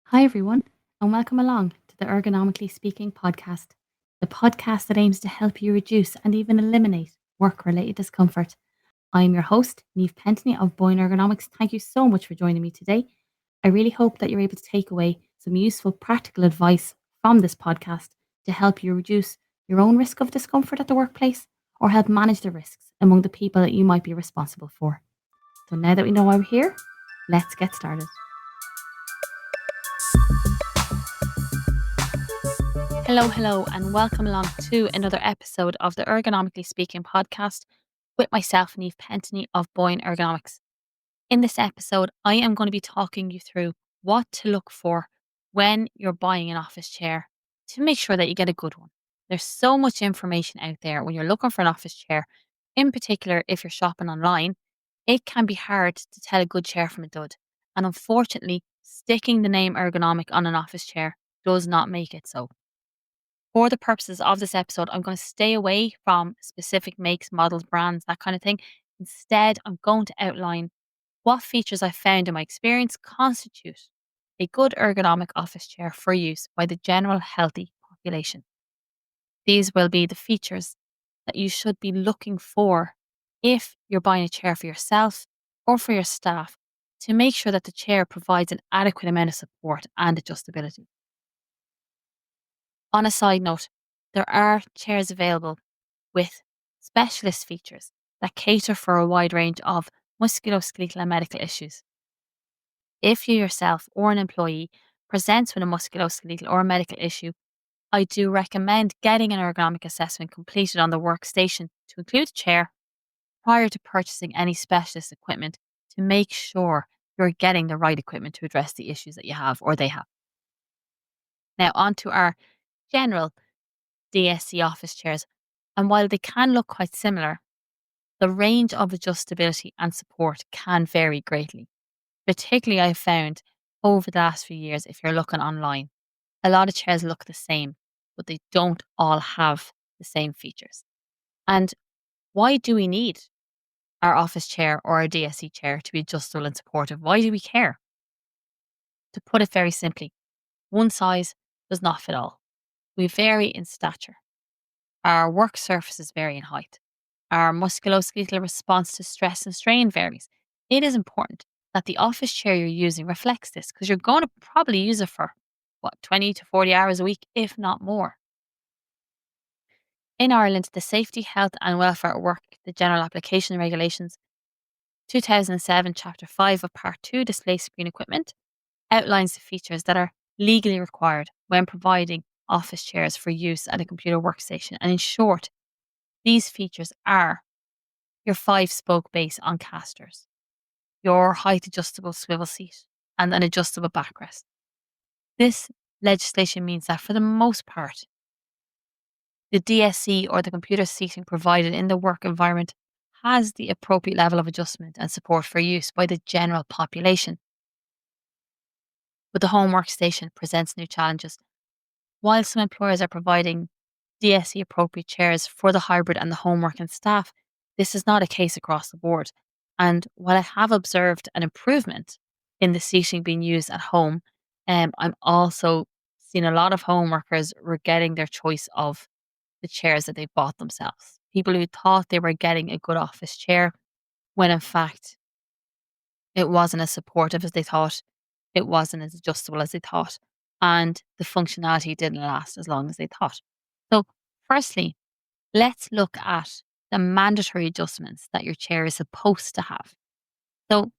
Hi, everyone, and welcome along to the Ergonomically Speaking podcast, the podcast that aims to help you reduce and even eliminate work related discomfort. I'm your host, Neve Pentney of Boyne Ergonomics. Thank you so much for joining me today. I really hope that you're able to take away some useful practical advice from this podcast to help you reduce your own risk of discomfort at the workplace or help manage the risks among the people that you might be responsible for. So now that we know why we're here, let's get started. Hello, and welcome along to another episode of the Ergonomically Speaking podcast with myself, Neve Pentney of Boyne Ergonomics. In this episode, I am going to be talking you through what to look for when you're buying an office chair to make sure that you get a good one. There's so much information out there when you're looking for an office chair. In particular, if you're shopping online, it can be hard to tell a good chair from a dud. And unfortunately, sticking the name ergonomic on an office chair does not make it so. For the purposes of this episode, I'm going to stay away from specific makes, models, brands, that kind of thing. Instead, I'm going to outline what features I found in my experience constitute a good ergonomic office chair for use by the general healthy population. These will be the features that you should be looking for if you're buying a chair for yourself or for your staff to make sure that the chair provides an adequate amount of support and adjustability. On a side note, there are chairs available with specialist features that cater for a wide range of musculoskeletal and medical issues. If you yourself or an employee presents with a musculoskeletal or a medical issue, I do recommend getting an ergonomic assessment completed on the workstation to include a chair prior to purchasing any specialist equipment to make sure you're getting the right equipment to address the issues that you have or they have. Now, on to our general DSE office chairs. And while they can look quite similar, the range of adjustability and support can vary greatly. Particularly, I've found over the last few years, if you're looking online, a lot of chairs look the same, but they don't all have the same features. And why do we need our office chair or our DSE chair to be adjustable and supportive? Why do we care? To put it very simply, one size does not fit all. We vary in stature. Our work surfaces vary in height. Our musculoskeletal response to stress and strain varies. It is important that the office chair you're using reflects this because you're going to probably use it for 20 to 40 hours a week, if not more. In Ireland, the Safety, Health and Welfare at Work, the General Application Regulations, 2007, Chapter 5 of Part 2, Display Screen Equipment, outlines the features that are legally required when providing office chairs for use at a computer workstation. And in short, these features are your 5-spoke base on casters, your height adjustable swivel seat, and an adjustable backrest. This legislation means that for the most part, the DSE or the computer seating provided in the work environment has the appropriate level of adjustment and support for use by the general population. But the home workstation presents new challenges. While some employers are providing DSE-appropriate chairs for the hybrid and the home working staff, this is not a case across the board. And while I have observed an improvement in the seating being used at home, I'm also seeing a lot of home workers were getting their choice of the chairs that they bought themselves. People who thought they were getting a good office chair when in fact it wasn't as supportive as they thought, it wasn't as adjustable as they thought, and the functionality didn't last as long as they thought. So, firstly, let's look at the mandatory adjustments that your chair is supposed to have. So,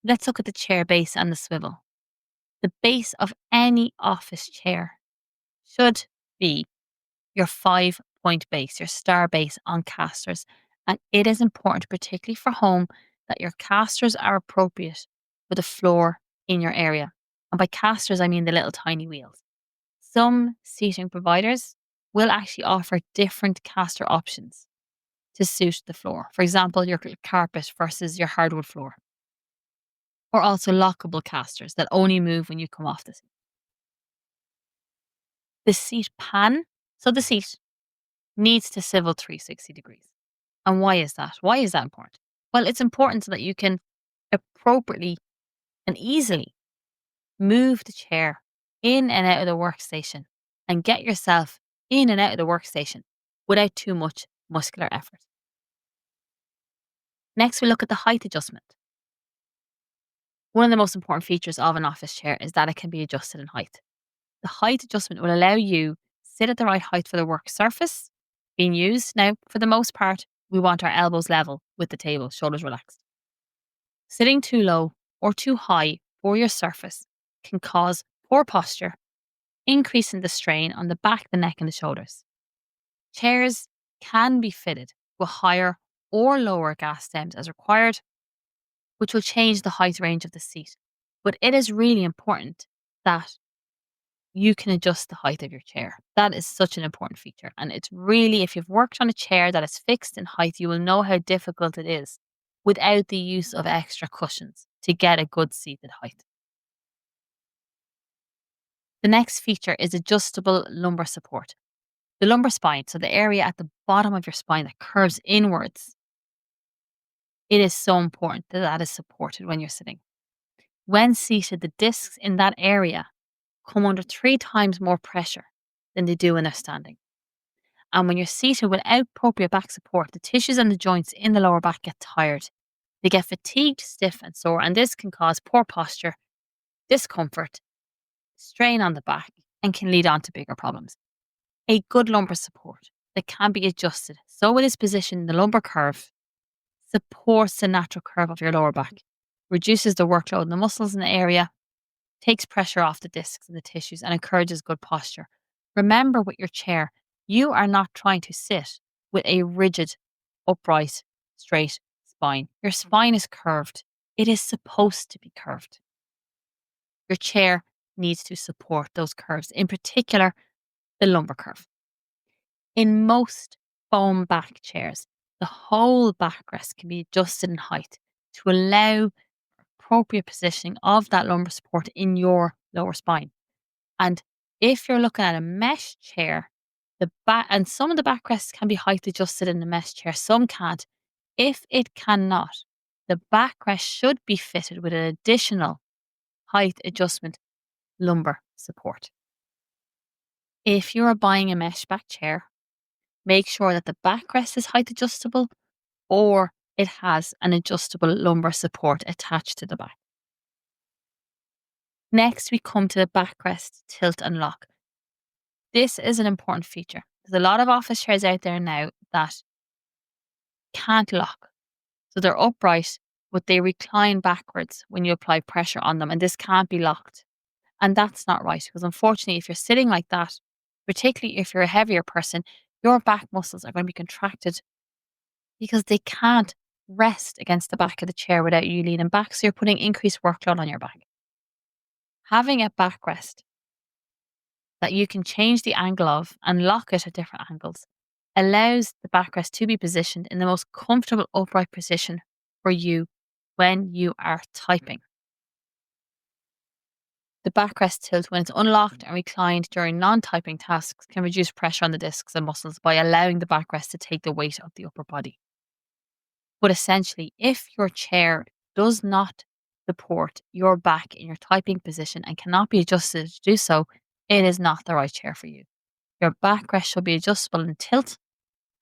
let's look at the chair base and the swivel. The base of any office chair should be your 5-point base, your star base on casters. And it is important, particularly for home, that your casters are appropriate for the floor in your area. And by casters, I mean the little tiny wheels. Some seating providers will actually offer different caster options to suit the floor. For example, your carpet versus your hardwood floor. Or also lockable casters that only move when you come off the seat. The seat pan, so the seat needs to swivel 360 degrees. And why is that? Why is that important? Well, it's important so that you can appropriately and easily move the chair in and out of the workstation and get yourself in and out of the workstation without too much muscular effort. Next, we look at the height adjustment. One of the most important features of an office chair is that it can be adjusted in height. The height adjustment will allow you to sit at the right height for the work surface being used. Now, for the most part, we want our elbows level with the table, shoulders relaxed. Sitting too low or too high for your surface can cause poor posture, increasing the strain on the back, the neck, and the shoulders. Chairs can be fitted with higher or lower gas stems as required, which will change the height range of the seat. But it is really important that you can adjust the height of your chair. That is such an important feature. And it's really, if you've worked on a chair that is fixed in height, you will know how difficult it is without the use of extra cushions to get a good seated height. The next feature is adjustable lumbar support. The lumbar spine, so the area at the bottom of your spine that curves inwards, it is so important that that is supported when you're sitting. When seated, the discs in that area come under 3 times more pressure than they do when they're standing. And when you're seated without appropriate back support, the tissues and the joints in the lower back get tired. They get fatigued, stiff, and sore, and this can cause poor posture, discomfort, strain on the back, and can lead on to bigger problems. A good lumbar support that can be adjusted so it is positioned in the lumbar curve supports the natural curve of your lower back, reduces the workload in the muscles in the area, takes pressure off the discs and the tissues, and encourages good posture. Remember, with your chair, you are not trying to sit with a rigid, upright, straight spine. Your spine is curved. It is supposed to be curved. Your chair needs to support those curves, in particular, the lumbar curve. In most foam back chairs, the whole backrest can be adjusted in height to allow appropriate positioning of that lumbar support in your lower spine. And if you're looking at a mesh chair, the back and some of the backrests can be height adjusted in the mesh chair, some can't. If it cannot, the backrest should be fitted with an additional height adjustment lumbar support. If you are buying a mesh back chair, make sure that the backrest is height adjustable or it has an adjustable lumbar support attached to the back. Next, we come to the backrest tilt and lock. This is an important feature. There's a lot of office chairs out there now that can't lock. So they're upright, but they recline backwards when you apply pressure on them, and this can't be locked. And that's not right, because unfortunately, if you're sitting like that, particularly if you're a heavier person, your back muscles are going to be contracted because they can't rest against the back of the chair without you leaning back. So you're putting increased workload on your back. Having a backrest that you can change the angle of and lock it at different angles allows the backrest to be positioned in the most comfortable upright position for you when you are typing. The backrest tilt, when it's unlocked and reclined during non-typing tasks, can reduce pressure on the discs and muscles by allowing the backrest to take the weight of the upper body. But essentially, if your chair does not support your back in your typing position and cannot be adjusted to do so, it is not the right chair for you. Your backrest should be adjustable in tilt,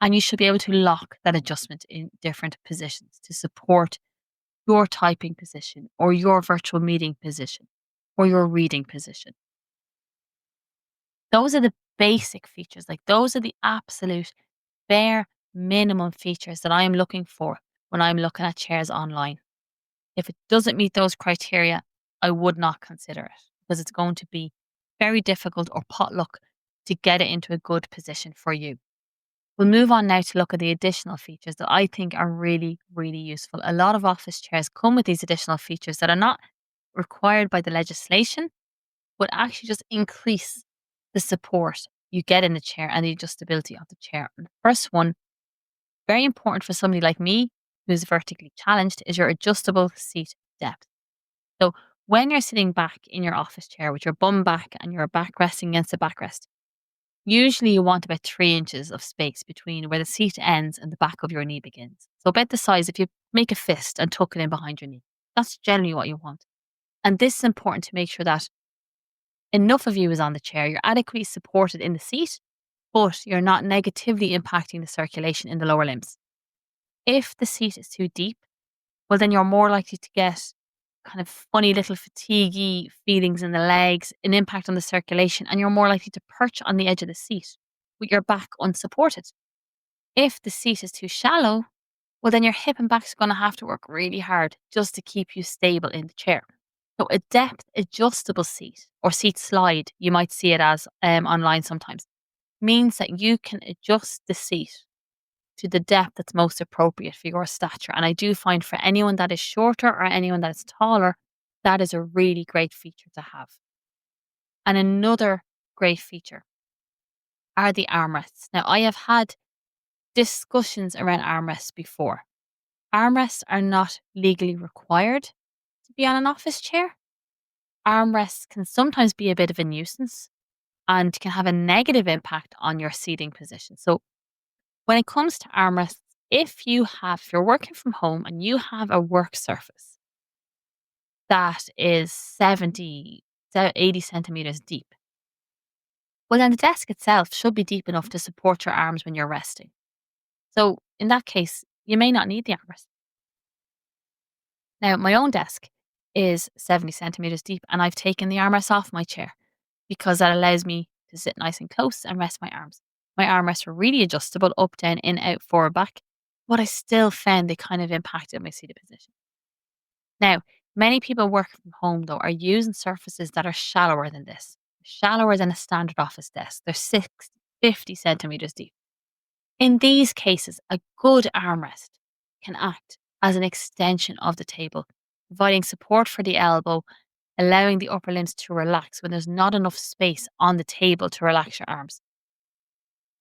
and you should be able to lock that adjustment in different positions to support your typing position or your virtual meeting position or your reading position. Those are the basic features, like those are the absolute bare minimum features that I am looking for when I'm looking at chairs online. If it doesn't meet those criteria, I would not consider it because it's going to be very difficult or potluck to get it into a good position for you. We'll move on now to look at the additional features that I think are really, really useful. A lot of office chairs come with these additional features that are not required by the legislation, but actually just increase the support you get in the chair and the adjustability of the chair. And the first one, very important for somebody like me who's vertically challenged, is your adjustable seat depth. So when you're sitting back in your office chair with your bum back and your back resting against the backrest, usually you want about 3 inches of space between where the seat ends and the back of your knee begins. So about the size, if you make a fist and tuck it in behind your knee, that's generally what you want. And this is important to make sure that enough of you is on the chair, you're adequately supported in the seat, but you're not negatively impacting the circulation in the lower limbs. If the seat is too deep, well, then you're more likely to get kind of funny little fatiguey feelings in the legs, an impact on the circulation, and you're more likely to perch on the edge of the seat with your back unsupported. If the seat is too shallow, well, then your hip and back is going to have to work really hard just to keep you stable in the chair. So, a depth adjustable seat or seat slide, you might see it as online sometimes, means that you can adjust the seat to the depth that's most appropriate for your stature. And I do find for anyone that is shorter or anyone that is taller, that is a really great feature to have. And another great feature are the armrests. Now, I have had discussions around armrests before. Armrests are not legally required to be on an office chair. Armrests can sometimes be a bit of a nuisance and can have a negative impact on your seating position. So, when it comes to armrests, if you're working from home and you have a work surface that is 80 centimeters deep, well, then the desk itself should be deep enough to support your arms when you're resting. So, in that case, you may not need the armrest. Now, my own desk is 70 centimeters deep, and I've taken the armrest off my chair because that allows me to sit nice and close and rest my arms. My armrests were really adjustable, up, down, in, out, forward, back, but I still found they kind of impacted my seated position. Now, many people working from home, though, are using surfaces that are shallower than this, shallower than a standard office desk. They're 50 centimeters deep. In these cases, a good armrest can act as an extension of the table, providing support for the elbow, allowing the upper limbs to relax when there's not enough space on the table to relax your arms.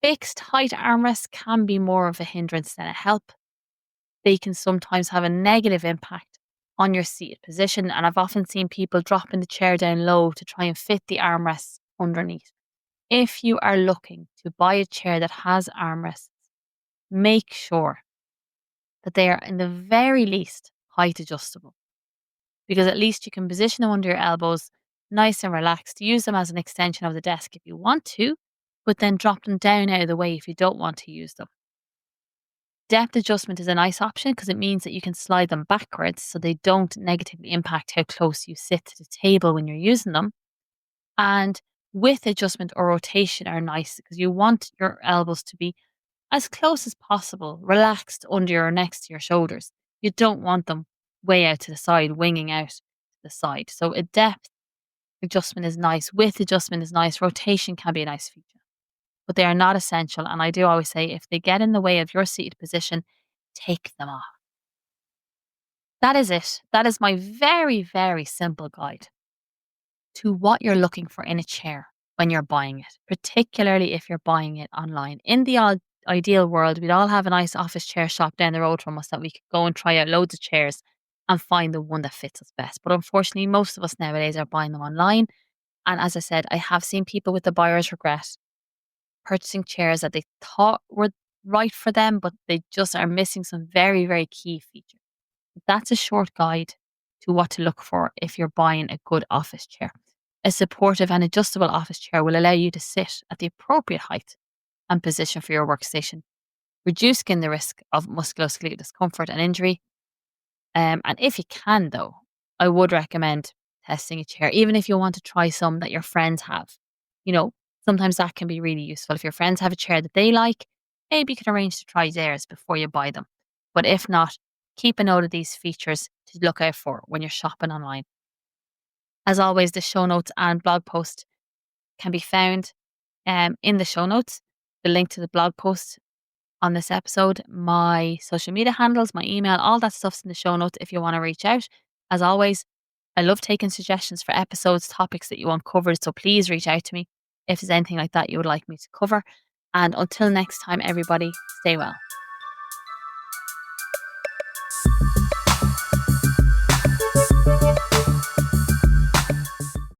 Fixed height armrests can be more of a hindrance than a help. They can sometimes have a negative impact on your seated position, and I've often seen people dropping the chair down low to try and fit the armrests underneath. If you are looking to buy a chair that has armrests, make sure that they are in the very least height adjustable, because at least you can position them under your elbows, nice and relaxed, use them as an extension of the desk if you want to, but then drop them down out of the way if you don't want to use them. Depth adjustment is a nice option because it means that you can slide them backwards so they don't negatively impact how close you sit to the table when you're using them. And width adjustment or rotation are nice because you want your elbows to be as close as possible, relaxed under or next to your shoulders. You don't want them way out to the side, winging out to the side. So a depth adjustment is nice, width adjustment is nice, rotation can be a nice feature. But they are not essential. And I do always say if they get in the way of your seated position, take them off. That is it. That is my very, very simple guide to what you're looking for in a chair when you're buying it, particularly if you're buying it online. In the ideal world, we'd all have a nice office chair shop down the road from us that we could go and try out loads of chairs and find the one that fits us best. But unfortunately, most of us nowadays are buying them online. And as I said, I have seen people with the buyer's regret purchasing chairs that they thought were right for them, but they just are missing some very, very key features. That's a short guide to what to look for if you're buying a good office chair. A supportive and adjustable office chair will allow you to sit at the appropriate height and position for your workstation, reducing the risk of musculoskeletal discomfort and injury. And if you can, though, I would recommend testing a chair, even if you want to try some that your friends have. You know, sometimes that can be really useful. If your friends have a chair that they like, maybe you can arrange to try theirs before you buy them. But if not, keep a note of these features to look out for when you're shopping online. As always, the show notes and blog post can be found in the show notes. The link to the blog post on this episode, my social media handles, my email, all that stuff's in the show notes if you want to reach out. As always, I love taking suggestions for episodes, topics that you want covered. So please reach out to me if there's anything like that you would like me to cover. And until next time, everybody, stay well.